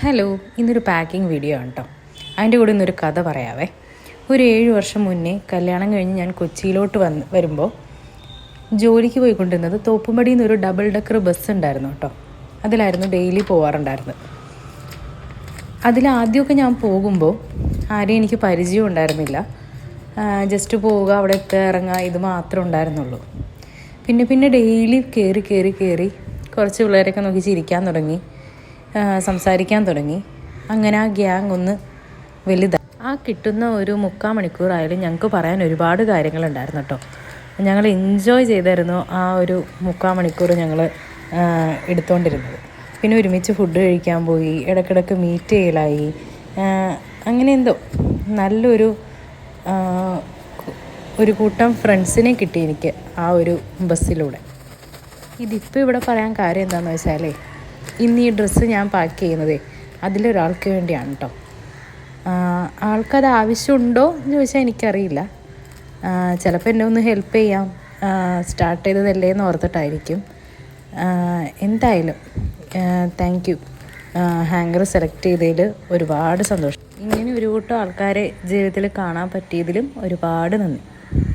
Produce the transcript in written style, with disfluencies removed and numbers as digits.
Hello, ഇന്നൊരു packing video ആണ് കേട്ടോ. അതിൻ്റെ കൂടെ ഇന്നൊരു കഥ പറയാവേ. ഒരു 7 വർഷം മുന്നേ കല്യാണം കഴിഞ്ഞ് ഞാൻ കൊച്ചിയിലോട്ട് വരുമ്പോൾ ജോലിക്ക് പോയിക്കൊണ്ടിരുന്നത് തോപ്പുംപടിയിൽ നിന്നൊരു ഡബിൾ ഡെക്കർ ബസ് ഉണ്ടായിരുന്നു കേട്ടോ. അതിലായിരുന്നു ഡെയിലി പോകാറുണ്ടായിരുന്നത്. അതിലാദ്യമൊക്കെ ഞാൻ പോകുമ്പോൾ ആരെയും എനിക്ക് പരിചയം ഉണ്ടായിരുന്നില്ല. ജസ്റ്റ് പോവുക, അവിടെ എത്തുക, ഇറങ്ങുക, ഇത് മാത്രമേ ഉണ്ടായിരുന്നുള്ളൂ. പിന്നെ ഡെയിലി കയറി കുറച്ച് പിള്ളേരൊക്കെ നോക്കി ചിരിക്കാൻ തുടങ്ങി, സംസാരിക്കാൻ തുടങ്ങി. അങ്ങനെ ആ ഗ്യാങ് ഒന്ന് വലുതായി. ആ കിട്ടുന്ന ഒരു 3/4 മണിക്കൂറായാലും ഞങ്ങൾക്ക് പറയാൻ ഒരുപാട് കാര്യങ്ങളുണ്ടായിരുന്നു കേട്ടോ. ഞങ്ങൾ എൻജോയ് ചെയ്തായിരുന്നു ആ ഒരു 3/4 മണിക്കൂർ ഞങ്ങൾ എടുത്തുകൊണ്ടിരുന്നത്. പിന്നെ ഒരുമിച്ച് ഫുഡ് കഴിക്കാൻ പോയി, ഇടയ്ക്കിടയ്ക്ക് മീറ്റ് ചെയ്യലായി. അങ്ങനെ എന്തോ നല്ലൊരു കൂട്ടം ഫ്രണ്ട്സിനെ കിട്ടി എനിക്ക് ആ ഒരു ബസ്സിലൂടെ. ഇതിപ്പോൾ ഇവിടെ പറയാൻ കാര്യം എന്താണെന്ന് വെച്ചാലേ, ഇന്ന് ഈ ഡ്രസ്സ് ഞാൻ പാക്ക് ചെയ്യുന്നതേ അതിലൊരാൾക്ക് വേണ്ടിയാണ് കേട്ടോ. ആൾക്കത് ആവശ്യമുണ്ടോ എന്ന് ചോദിച്ചാൽ എനിക്കറിയില്ല. ചിലപ്പോൾ എന്നെ ഒന്ന് ഹെൽപ്പ് ചെയ്യാം, സ്റ്റാർട്ട് ചെയ്തതല്ലേ എന്ന് ഓർത്തിട്ടായിരിക്കും. എന്തായാലും താങ്ക് യു. ഹാങ്കർ സെലക്ട് ചെയ്തതിൽ ഒരുപാട് സന്തോഷം. ഇങ്ങനെ ഒരു കൂട്ടം ആൾക്കാരെ ജീവിതത്തിൽ കാണാൻ പറ്റിയതിലും ഒരുപാട് നന്ദി.